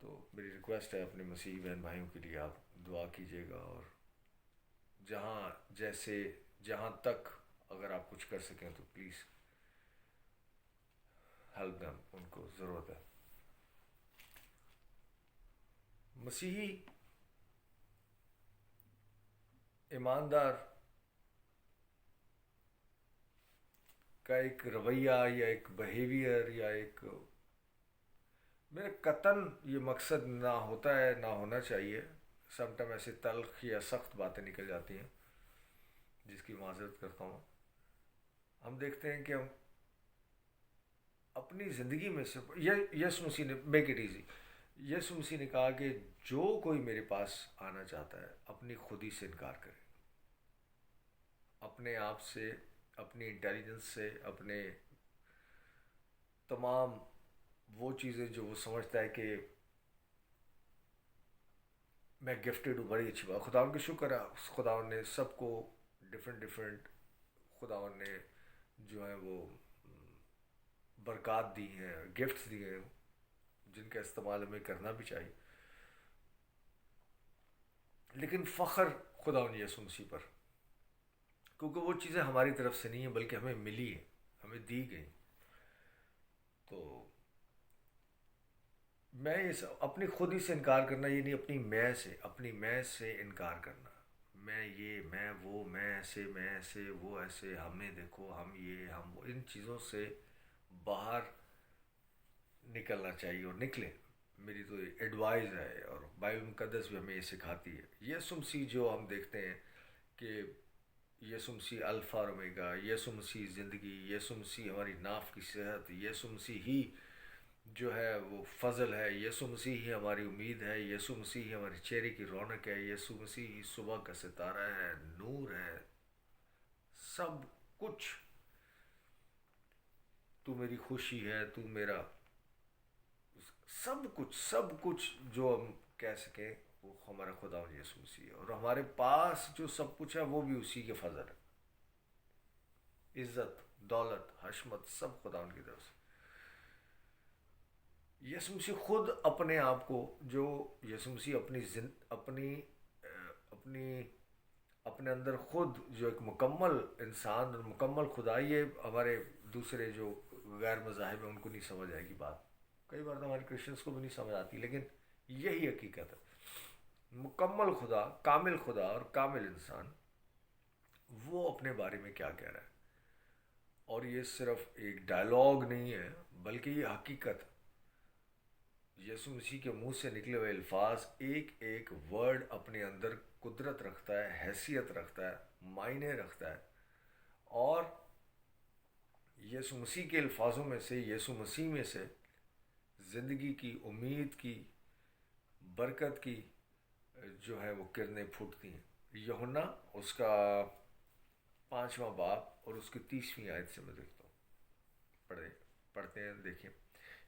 تو میری ریکویسٹ ہے اپنے مسیحی بہن بھائیوں کے لیے آپ دعا کیجیے گا، اور جہاں جیسے جہاں تک اگر آپ کچھ کر سکیں تو پلیز ہیلپ دیم، ان کو ضرورت ہے. مسیحی ایماندار کا ایک رویہ یا ایک بہیویئر یا ایک، میرے قطن یہ مقصد نہ ہوتا ہے، نہ ہونا چاہیے. سم ٹائم ایسے تلخ یا سخت باتیں نکل جاتی ہیں جس کی معذرت کرتا ہوں. ہم دیکھتے ہیں کہ ہم اپنی زندگی میں سے، یس مسیح نے میک اٹ ایزی، یس مسیح نے کہا کہ جو کوئی میرے پاس آنا چاہتا ہے اپنی خودی سے انکار کرے، اپنے آپ سے، اپنی انٹیلیجنس سے، اپنے تمام وہ چیزیں جو وہ سمجھتا ہے کہ میں گفٹیڈ ہوں، بڑی اچھی بات، خدا ان کی شکر ہے. خدا نے سب کو ڈفرینٹ خدا نے جو ہے وہ برکات دی ہیں، گفٹس دیے ہیں، جن کا استعمال ہمیں کرنا بھی چاہیے. لیکن فخر خدا یسوع مسیح پر، کیونکہ وہ چیزیں ہماری طرف سے نہیں ہیں بلکہ ہمیں ملی ہیں، ہمیں دی گئی. تو میں اپنی خودی سے انکار کرنا، یہ نہیں اپنی میں سے انکار کرنا. میں یہ، میں وہ، میں ایسے وہ ایسے، ہمیں دیکھو، ہم یہ، ہم وہ، ان چیزوں سے باہر نکلنا چاہیے اور نکلیں. میری تو ایڈوائز ہے، اور بائبل مقدس بھی ہمیں یہ سکھاتی ہے. یسوع مسیح جو ہم دیکھتے ہیں کہ یسوع مسیح الفا اور اومیگا، یسوع مسیح زندگی، یسوع مسیح ہماری ناف کی صحت، یسوع مسیح ہی جو ہے وہ فضل ہے، یسوع مسیح ہی ہماری امید ہے، یسوع مسیح ہی ہمارے چہرے کی رونق ہے، یسوع مسیح ہی صبح کا ستارہ ہے، نور ہے. سب کچھ، تو میری خوشی ہے، تو میرا سب کچھ جو ہم کہہ سکیں وہ ہمارا خدا یسوع مسیح ہے. اور ہمارے پاس جو سب کچھ ہے وہ بھی اسی کے فضل ہے. عزت، دولت، حشمت سب خدا ان کی طرف سے. یسوع مسیح خود اپنے آپ کو، جو یسوع مسیح اپنی اپنے اندر خود جو ایک مکمل انسان اور مکمل خدا، یہ ہمارے دوسرے جو غیر مذاہب ہیں ان کو نہیں سمجھ آئے گی بات. کئی بار تو ہمارے کرسچنس کو بھی نہیں سمجھ آتی، لیکن یہی حقیقت ہے. مکمل خدا اور کامل انسان، وہ اپنے بارے میں کیا کہہ رہا ہے. اور یہ صرف ایک ڈائلاگ نہیں ہے بلکہ یہ حقیقت. یسوع مسیح کے منہ سے نکلے ہوئے الفاظ، ایک ایک ورڈ اپنے اندر قدرت رکھتا ہے، حیثیت رکھتا ہے، معنی رکھتا ہے. اور یسوع مسیح کے الفاظوں میں سے، یسوع مسیح میں سے زندگی کی، امید کی، برکت کی جو ہے وہ کرنیں پھوٹتی ہیں. یوحنا اس کا 5واں باب اور اس کی 30ویں آیت سے میں دیکھتا ہوں، پڑھتے ہیں. دیکھیں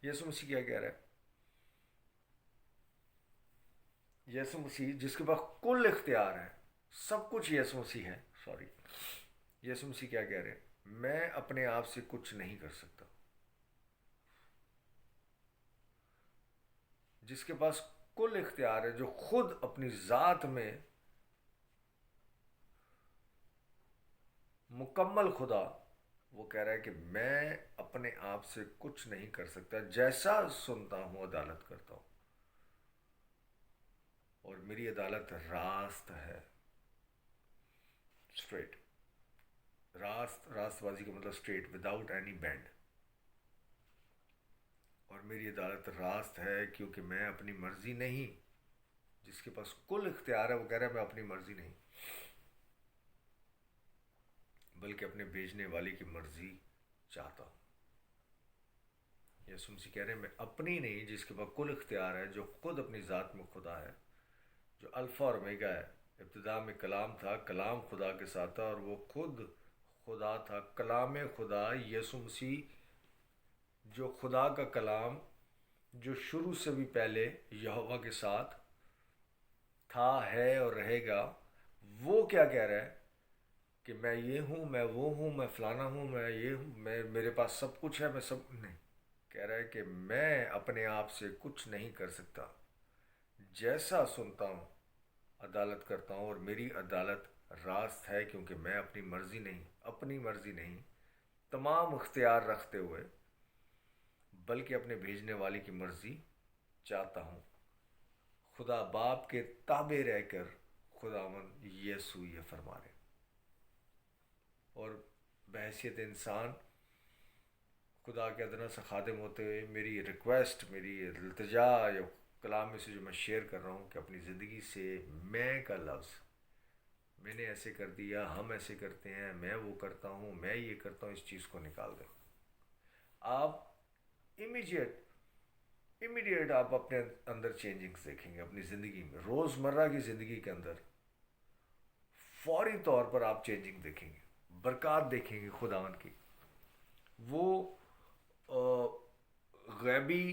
یسوع مسیح کیا کہہ رہا ہے. یسوع مسیح جس کے پاس کل اختیار ہے، سب کچھ یسوع مسیح ہے، یسوع مسیح کیا کہہ رہے ہیں، میں اپنے آپ سے کچھ نہیں کر سکتا. جس کے پاس کل اختیار ہے، جو خود اپنی ذات میں مکمل خدا، وہ کہہ رہا ہے کہ میں اپنے آپ سے کچھ نہیں کر سکتا، جیسا سنتا ہوں عدالت کرتا ہوں، اور میری عدالت راست ہے. اسٹریٹ، راست بازی کا مطلب اسٹریٹ، وداؤٹ اینی بینڈ. اور میری عدالت راست ہے کیونکہ میں اپنی مرضی نہیں. جس کے پاس کل اختیار ہے وہ کہہ رہا ہے میں اپنی مرضی نہیں بلکہ اپنے بھیجنے والے کی مرضی چاہتا ہوں. یسوع مسیح کہہ رہے ہیں میں اپنی نہیں، جس کے پاس کل اختیار ہے، جو خود اپنی ذات میں خدا ہے، جو الفا اور اومیگا ہے. ابتدا میں کلام تھا، کلام خدا کے ساتھ تھا، اور وہ خود خدا تھا. کلام خدا یسوع مسیح، جو خدا کا کلام، جو شروع سے بھی پہلے یہوہ کے ساتھ تھا، ہے اور رہے گا. وہ کیا کہہ رہا ہے کہ میں یہ ہوں، میں وہ ہوں، میں فلانا ہوں، میں یہ ہوں، میرے پاس سب کچھ ہے، میں سب نہیں. کہہ رہا ہے کہ میں اپنے آپ سے کچھ نہیں کر سکتا، جیسا سنتا ہوں عدالت کرتا ہوں، اور میری عدالت راست ہے، کیونکہ میں اپنی مرضی نہیں تمام اختیار رکھتے ہوئے بلکہ اپنے بھیجنے والے کی مرضی چاہتا ہوں۔ خدا باپ کے تابع رہ کر خداوند یسوع یہ فرما رہے، اور بحیثیت انسان خدا کے ادنا سے خادم ہوتے ہوئے میری ریکویسٹ، میری التجا یا کلام میں سے جو میں شیئر کر رہا ہوں کہ اپنی زندگی سے میں کا لفظ، میں نے ایسے کر دیا، ہم ایسے کرتے ہیں، میں وہ کرتا ہوں، میں یہ کرتا ہوں، اس چیز کو نکال دیں۔ آپ امیڈیٹ آپ اپنے اندر چینجنگز دیکھیں گے، اپنی زندگی میں، روزمرہ کی زندگی کے اندر فوری طور پر آپ چینجنگ دیکھیں گے، برکات دیکھیں گے خداوند کی۔ وہ غیبی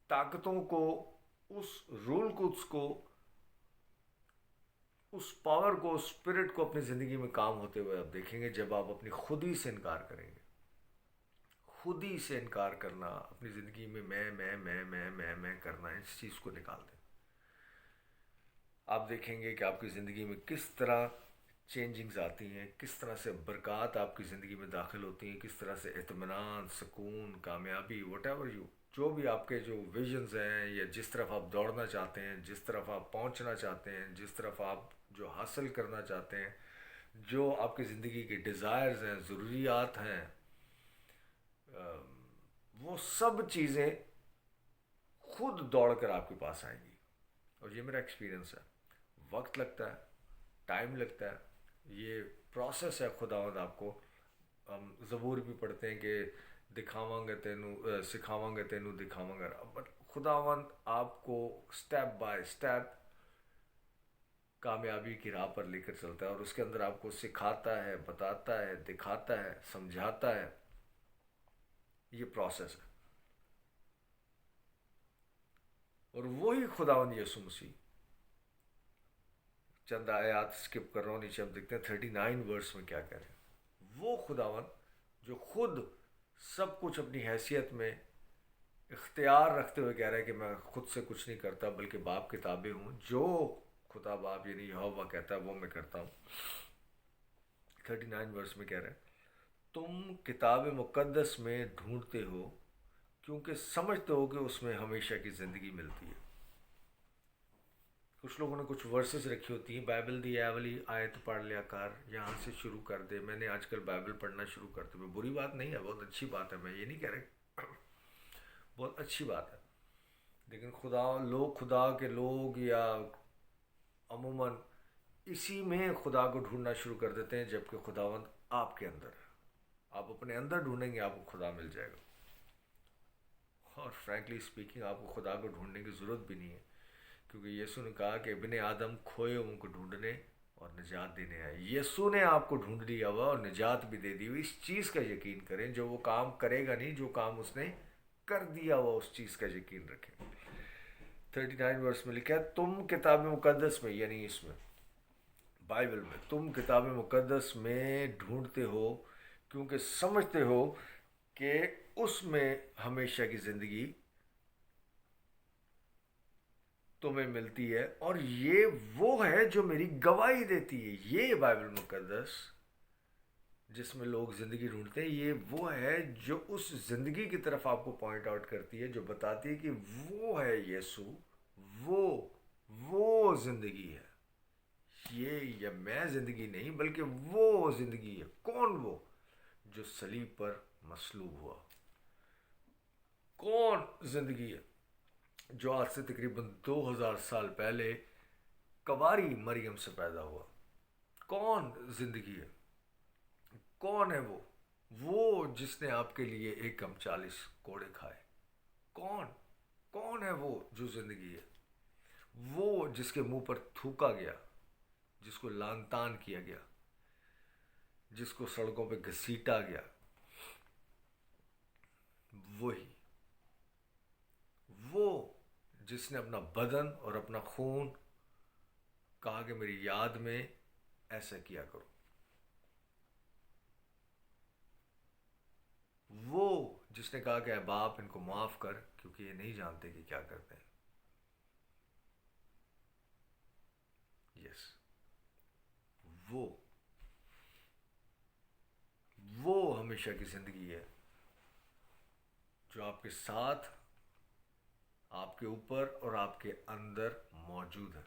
طاقتوں کو، اس رول قدس کو، اس پاور کو، اس اسپرٹ کو اپنی زندگی میں کام ہوتے ہوئے آپ دیکھیں گے، جب آپ اپنی خودی سے انکار کریں گے۔ خودی سے انکار کرنا، اپنی زندگی میں میں کرنا، اس چیز کو نکال دیں۔ آپ دیکھیں گے کہ آپ کی زندگی میں کس طرح چینجنگز آتی ہیں، کس طرح سے برکات آپ کی زندگی میں داخل ہوتی ہیں، کس طرح سے اطمینان، سکون، کامیابی، وٹ ایور جو بھی آپ کے جو ویژنز ہیں، یا جس طرف آپ دوڑنا چاہتے ہیں، جس طرف آپ پہنچنا چاہتے ہیں، جس طرف آپ جو حاصل کرنا چاہتے ہیں، جو آپ کی زندگی کے ڈیزائرز ہیں، ضروریات ہیں، وہ سب چیزیں خود دوڑ کر آپ کے پاس آئیں گی۔ اور یہ میرا ایکسپیرینس ہے۔ وقت لگتا ہے، ٹائم لگتا ہے، یہ پروسیس ہے۔ خداوند آپ کو، ہم زبور بھی پڑھتے ہیں کہ دکھاواں گا تینوں، سکھاواں گا تینوں، دکھاواں گا، بٹ خداوند آپ کو سٹیپ بائی سٹیپ کامیابی کی راہ پر لے کر چلتا ہے، اور اس کے اندر آپ کو سکھاتا ہے، بتاتا ہے، دکھاتا ہے، سمجھاتا ہے۔ یہ پروسیس ہے، اور وہی خداوند یسوع مسیح، چند آیات سکپ کر رہا ہوں، نیچے ہم دیکھتے ہیں 39 ورس میں کیا کہہ رہے ہیں۔ وہ خداوند جو خود سب کچھ اپنی حیثیت میں اختیار رکھتے ہوئے کہہ رہا ہے کہ میں خود سے کچھ نہیں کرتا بلکہ باپ کے تابع ہوں، جو خدا باپ یعنی یہوہ کہتا ہے وہ میں کرتا ہوں۔ 39 ورس میں کہہ رہے ہیں، تم کتاب مقدس میں ڈھونڈتے ہو کیونکہ سمجھتے ہو کہ اس میں ہمیشہ کی زندگی ملتی ہے۔ کچھ لوگوں نے کچھ ورسز رکھی ہوتی ہیں، بائبل دی اے والی آیت پڑھ لیا کر، یہاں سے شروع کر دے۔ میں نے آج کل بائبل پڑھنا شروع کر دی، بری بات نہیں ہے، بہت اچھی بات ہے، میں یہ نہیں کہہ رہا، بہت اچھی بات ہے، لیکن خدا کے لوگ یا عموماً اسی میں خدا کو ڈھونڈنا شروع کر دیتے ہیں، جبکہ خداوند آپ کے اندر ہے۔ آپ اپنے اندر ڈھونڈیں گے، آپ کو خدا مل جائے گا۔ اور فرینکلی اسپیکنگ، آپ کو خدا کو ڈھونڈنے کی ضرورت بھی نہیں ہے، کیونکہ یسوع نے کہا کہ ابن آدم کھوئے ان کو ڈھونڈنے اور نجات دینے آئے۔ یسوع نے آپ کو ڈھونڈ لیا ہوا اور نجات بھی دے دی ہوئی۔ اس چیز کا یقین کریں، جو وہ کام کرے گا نہیں، جو کام اس نے کر دیا ہوا، اس چیز کا یقین رکھیں۔ 39 ورس میں لکھا ہے، تم کتاب مقدس میں، یعنی اس میں بائبل میں، تم کتاب مقدس میں ڈھونڈتے ہو کیونکہ سمجھتے ہو کہ اس میں ہمیشہ کی زندگی تمہیں ملتی ہے، اور یہ وہ ہے جو میری گواہی دیتی ہے۔ یہ بائبل مقدس جس میں لوگ زندگی ڈھونڈتے ہیں، یہ وہ ہے جو اس زندگی کی طرف آپ کو پوائنٹ آؤٹ کرتی ہے، جو بتاتی ہے کہ وہ ہے یسوع، وہ زندگی ہے۔ یہ یا میں زندگی نہیں، بلکہ وہ زندگی ہے۔ کون وہ؟ جو صلیب پر مصلوب ہوا۔ کون زندگی ہے؟ جو آج سے تقریباً 2000 سال پہلے کواری مریم سے پیدا ہوا۔ کون زندگی ہے؟ کون ہے وہ؟ وہ جس نے آپ کے لیے 1 کم 40 کوڑے کھائے۔ کون ہے وہ جو زندگی ہے؟ وہ جس کے منہ پر تھوکا گیا، جس کو لعن طعن کیا گیا، جس کو سڑکوں پہ گھسیٹا گیا، وہی وہ جس نے اپنا بدن اور اپنا خون کہا کہ میری یاد میں ایسا کیا کرو۔ وہ جس نے کہا کہ اے باپ ان کو معاف کر کیونکہ یہ نہیں جانتے کہ کیا کرتے ہیں. یس. وہ ہمیشہ کی زندگی ہے جو آپ کے ساتھ، آپ کے اوپر اور آپ کے اندر موجود ہے.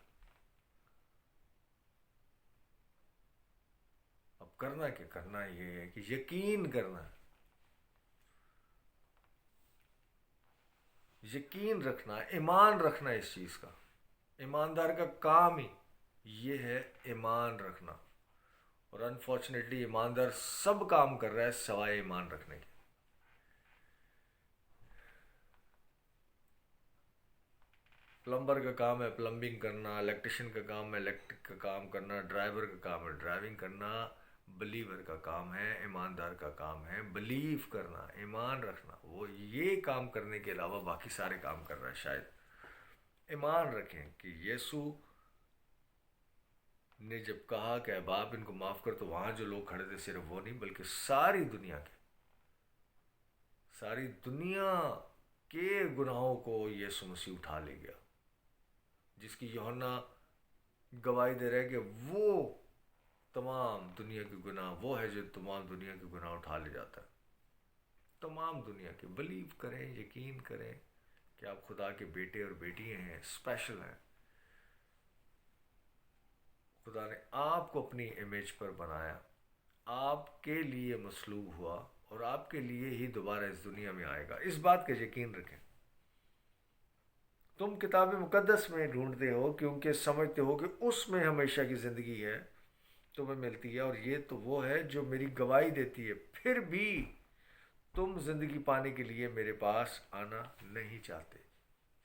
اب کرنا کیا؟ کرنا یہ ہے کہ یقین کرنا ہے، یقین رکھنا، ایمان رکھنا اس چیز کا. ایماندار کا کام ہی یہ ہے ایمان رکھنا. اور انفارچونیٹلی ایماندار سب کام کر رہا ہے سوائے ایمان رکھنے کے. پلمبر کا کام ہے پلمبنگ کرنا، الیکٹریشین کا کام ہے الیکٹرک کا کام کرنا، ڈرائیور کا کام ہے ڈرائیونگ کرنا. بلیور کا کام ہے، ایماندار کا کام ہے بلیو کرنا، ایمان رکھنا. وہ یہ کام کرنے کے علاوہ باقی سارے کام کر رہا ہے. شاید ایمان رکھیں کہ یسوع نے جب کہا کہ اے باپ ان کو معاف کر، تو وہاں جو لوگ کھڑے تھے صرف وہ نہیں بلکہ ساری دنیا کے گناہوں کو یسوع مسیح اٹھا لے گیا. جس کی یوحنا گواہی دے رہے کہ وہ تمام دنیا کے گناہ، وہ ہے جو تمام دنیا کے گناہ اٹھا لے جاتا ہے. تمام دنیا کے. بلیو کریں، یقین کریں کہ آپ خدا کے بیٹے اور بیٹیاں ہیں، اسپیشل ہیں. خدا نے آپ کو اپنی امیج پر بنایا، آپ کے لیے مصلوب ہوا اور آپ کے لیے ہی دوبارہ اس دنیا میں آئے گا. اس بات کا یقین رکھیں. تم کتاب مقدس میں ڈھونڈتے ہو کیونکہ سمجھتے ہو کہ اس میں ہمیشہ کی زندگی ہے، تمہیں ملتی ہے، اور یہ تو وہ ہے جو میری گواہی دیتی ہے. پھر بھی تم زندگی پانے کے لیے میرے پاس آنا نہیں چاہتے.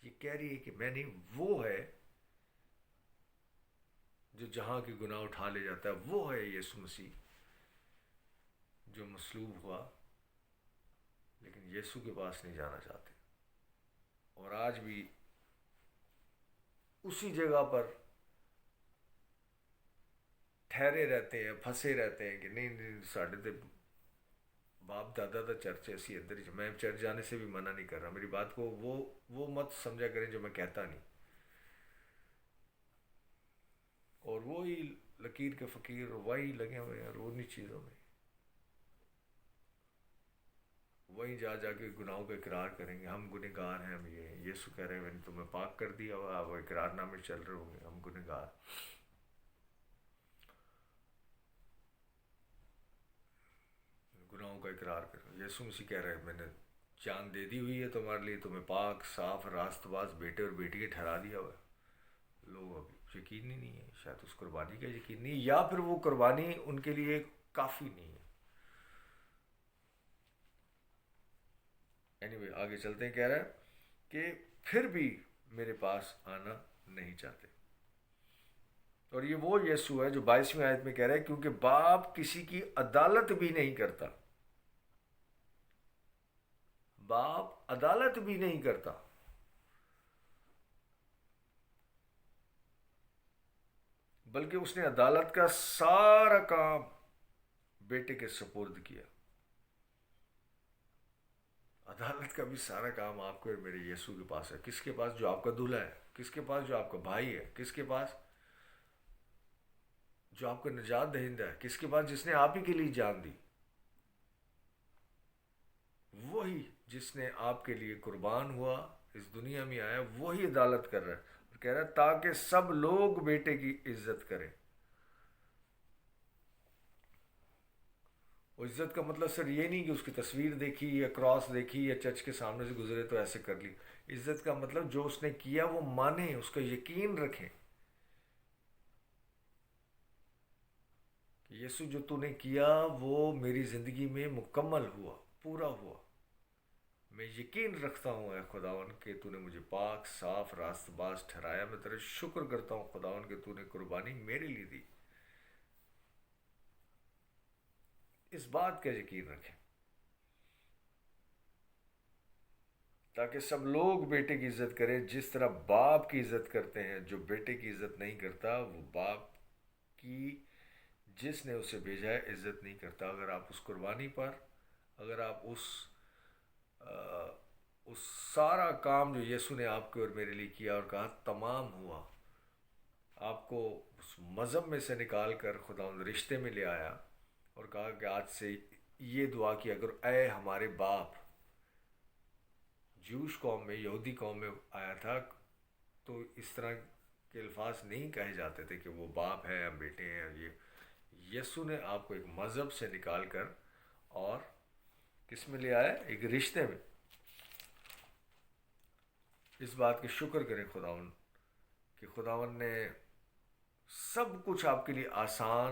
یہ کہہ رہی ہے کہ میں نہیں، وہ ہے جو جہاں کی گناہ اٹھا لے جاتا ہے. وہ ہے یسوع مسیح جو مصلوب ہوا لیکن یسوع کے پاس نہیں جانا چاہتے. اور آج بھی اسی جگہ پر ٹھہرے رہتے ہیں، پھنسے رہتے ہیں کہ نہیں ساڈے تے باپ دادا دا چرچ ایسی ادھر ہی. میں چرچ جانے سے بھی منع نہیں کر رہا. میری بات کو وہ مت سمجھا کریں جو میں کہتا نہیں. اور وہی لکیر کے فقیر وہی لگے ہوئے ہیں اور انہی چیزوں میں وہیں جا کے گناہوں کا اقرار کریں گے. ہم گنہگار ہیں، ہم یہ یسوع کہہ رہے ہیں میں نے تمہیں پاک کر دیا ہوا. وہ اقرار نامے چل رہے ہوں گے ہم گنہگار. گناہوں کا اقرار کریں. یسوع مسیح کہہ رہے ہیں میں نے جان دے دی ہوئی ہے تمہارے لیے، تمہیں پاک صاف راست باز بیٹے اور بیٹی ٹھہرا دیا ہوا ہے. لوگ ابھی یقین ہی نہیں ہے، شاید اس قربانی کا یقین نہیں، یا پھر وہ قربانی ان کے لیے کافی نہیں ہے. anyway آگے چلتے ہیں. کہہ رہا ہے کہ پھر بھی میرے پاس آنا نہیں چاہتے. اور یہ وہ یسوع ہے جو 22ویں آیت میں کہہ رہا ہے کیونکہ باپ کسی کی عدالت بھی نہیں کرتا. باپ عدالت بھی نہیں کرتا بلکہ اس نے عدالت کا سارا کام بیٹے کے سپرد کیا. عدالت کا بھی سارا کام آپ کو اور میرے یسوع کے پاس ہے. کس کے پاس؟ جو آپ کا دولہا ہے. کس کے پاس؟ جو آپ کا بھائی ہے. کس کے پاس؟ جو آپ کا نجات دہندہ ہے. کس کے پاس؟ جس نے آپ ہی کے لیے جان دی. وہی جس نے آپ کے لیے قربان ہوا، اس دنیا میں آیا، وہی عدالت کر رہا ہے. اور کہہ رہا ہے تاکہ سب لوگ بیٹے کی عزت کریں. اور عزت کا مطلب صرف یہ نہیں کہ اس کی تصویر دیکھی یا کراس دیکھی یا چرچ کے سامنے سے گزرے تو ایسے کر لی. عزت کا مطلب جو اس نے کیا وہ مانیں، اس کا یقین رکھیں. یسوع جو تو نے کیا وہ میری زندگی میں مکمل ہوا، پورا ہوا. میں یقین رکھتا ہوں اے خداوند کہ تو نے مجھے پاک صاف راست باز ٹھہرایا. میں تیرے شکر کرتا ہوں خداوند کہ تو نے قربانی میرے لیے دی. اس بات کا یقین رکھیں تاکہ سب لوگ بیٹے کی عزت کریں جس طرح باپ کی عزت کرتے ہیں. جو بیٹے کی عزت نہیں کرتا وہ باپ کی جس نے اسے بھیجا ہے عزت نہیں کرتا. اگر آپ اس قربانی پر، اگر آپ اس اس سارا کام جو یسوع نے آپ کے اور میرے لیے کیا اور کہا تمام ہوا، آپ کو اس مذہب میں سے نکال کر خداوند رشتے میں لے آیا اور کہا کہ آج سے یہ دعا کیا کرو، اے ہمارے باپ۔ جوش قوم میں، یہودی قوم میں آیا تھا تو اس طرح کے الفاظ نہیں کہے جاتے تھے کہ وہ باپ ہے یا بیٹے ہیں۔ یہ یسوع نے آپ کو ایک مذہب سے نکال کر اور کس میں لے آیا؟ ایک رشتے میں۔ اس بات کی شکر کریں خداوند کہ خداوند نے سب کچھ آپ کے لیے آسان،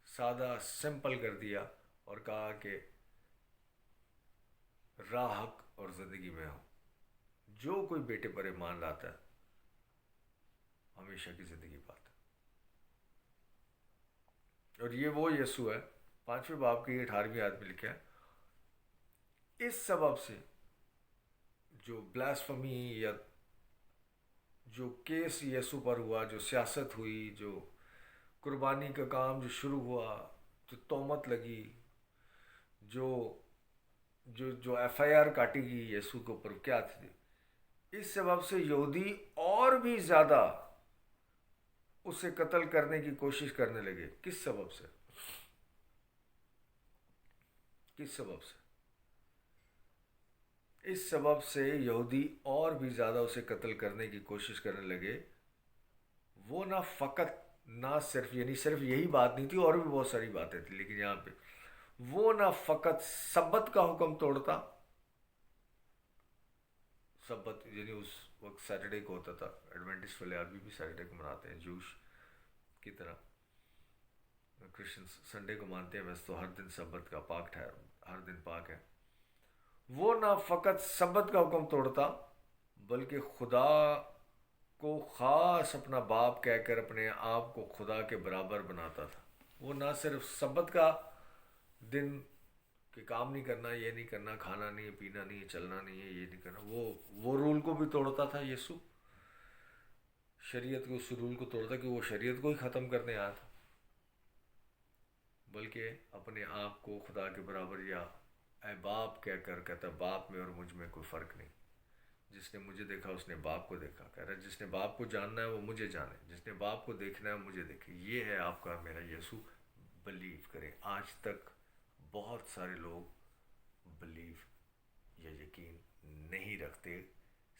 سادہ، سمپل کر دیا اور کہا کہ راہ حق اور زندگی میں ہو، جو کوئی بیٹے پر ایمان لاتا ہے ہمیشہ کی زندگی پاتا ہے۔ اور یہ وہ یسوع ہے، 5ویں باب کی 18ویں آیت میں لکھا ہے، اس سبب سے جو بلاسفمی یا جو کیس یسوع پر ہوا، جو سیاست ہوئی، جو قربانی کا کام جو شروع ہوا، جو تہمت لگی، جو جو جو ایف آئی آر کاٹی گئی یسوع کے اوپر، کیا تھی؟ اس سبب سے یہودی اور بھی زیادہ اسے قتل کرنے کی کوشش کرنے لگے۔ کس سبب سے؟ کس سبب سے؟ اس سبب سے یہودی اور بھی زیادہ اسے قتل کرنے کی کوشش کرنے لگے۔ وہ نہ صرف یعنی صرف یہی بات نہیں تھی، اور بھی بہت ساری باتیں تھیں، لیکن یہاں پہ وہ نہ فقط سبت کا حکم توڑتا، سبت یعنی اس وقت سیٹرڈے کو ہوتا تھا، ایڈوینٹسٹ والے ابھی بھی سیٹرڈے کو مناتے ہیں، جوش کی طرح کرسچن سنڈے کو مانتے ہیں، ویسے تو ہر دن سبت کا پاک ٹھہر، ہر دن پاک ہے۔ وہ نہ فقط سبت کا حکم توڑتا بلکہ خدا کو خاص اپنا باپ کہہ کر اپنے آپ کو خدا کے برابر بناتا تھا۔ وہ نہ صرف سبت کا دن کہ کام نہیں کرنا، یہ نہیں کرنا، کھانا نہیں، پینا نہیں، چلنا نہیں ہے، یہ نہیں کرنا، وہ رول کو بھی توڑتا تھا یسوع، شریعت کے اس رول کو توڑتا کہ وہ شریعت کو ہی ختم کرنے آیا تھا، بلکہ اپنے آپ کو خدا کے برابر یا اے باپ کہہ کر کہتا باپ میں اور مجھ میں کوئی فرق نہیں، جس نے مجھے دیکھا اس نے باپ کو دیکھا، کہہ رہا جس نے باپ کو جاننا ہے وہ مجھے جانے، جس نے باپ کو دیکھنا ہے مجھے دیکھے۔ یہ ہے آپ کا میرا یسوع، بلیو کریں۔ آج تک بہت سارے لوگ بلیو یا یقین نہیں رکھتے،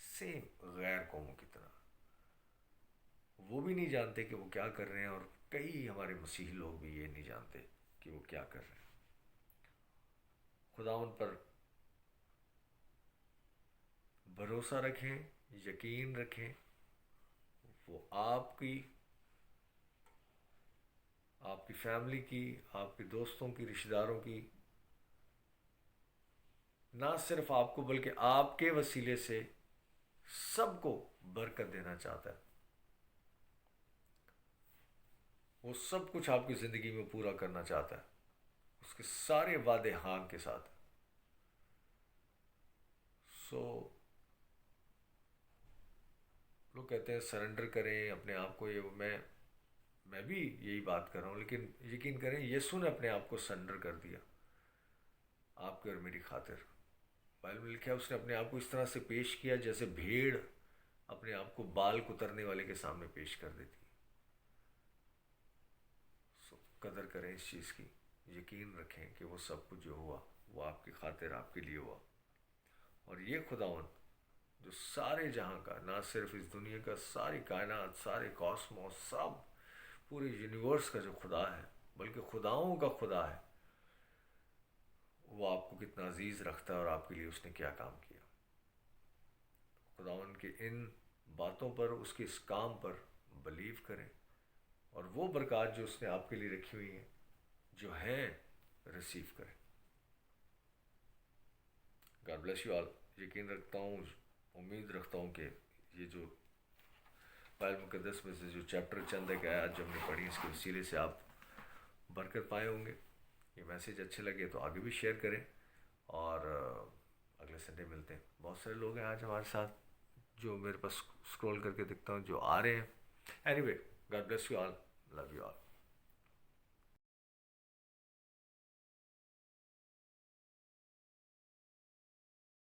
سیم غیر قوموں کی طرح، وہ بھی نہیں جانتے کہ وہ کیا کر رہے ہیں، اور کئی ہمارے مسیحی لوگ بھی یہ نہیں جانتے کہ وہ کیا کر رہے ہیں۔ خدا ان پر بھروسہ رکھیں، یقین رکھیں، وہ آپ کی فیملی کی، آپ کے دوستوں کی، رشتہ داروں کی، نہ صرف آپ کو بلکہ آپ کے وسیلے سے سب کو برکت دینا چاہتا ہے۔ وہ سب کچھ آپ کی زندگی میں پورا کرنا چاہتا ہے، اس کے سارے وعدے ہاں کے ساتھ۔ لوگ کہتے ہیں سرنڈر کریں اپنے آپ کو، یہ میں بھی یہی بات کر رہا ہوں، لیکن یقین کریں یسوع نے اپنے آپ کو سرنڈر کر دیا آپ کے اور میری خاطر۔ بائبل میں لکھا ہے اس نے اپنے آپ کو اس طرح سے پیش کیا جیسے بھیڑ اپنے آپ کو بال کترنے والے کے سامنے پیش کر دیتی۔ قدر کریں اس چیز کی، یقین رکھیں کہ وہ سب کچھ جو ہوا وہ آپ کی خاطر، آپ کے لیے ہوا۔ اور یہ خداوند جو سارے جہاں کا، نہ صرف اس دنیا کا، ساری کائنات، سارے کاسموس، سب پورے یونیورس کا جو خدا ہے، بلکہ خداؤں کا خدا ہے، وہ آپ کو کتنا عزیز رکھتا ہے اور آپ کے لیے اس نے کیا کام کیا۔ خداوند کے ان باتوں پر، اس کے اس کام پر بلیو کریں، اور وہ برکات جو اس نے آپ کے لیے رکھی ہوئی ہیں، جو ہیں، ریسیو کریں۔ گاڈ بلیس یو آل۔ یقین رکھتا ہوں، امید رکھتا ہوں کہ یہ جو بائبل مقدس میں سے جو چیپٹر چند ایک آیات جو ہم نے پڑھی، اس کے وسیلے سے آپ برکت پائے ہوں گے۔ یہ میسیج اچھے لگے تو آگے بھی شیئر کریں، اور اگلے سنڈے ملتے ہیں۔ بہت سارے لوگ ہیں آج ہمارے ساتھ جو میرے پاس اسکرول کر کے دیکھتا ہوں جو آ رہے ہیں۔ Anyway, God bless you all, love you all.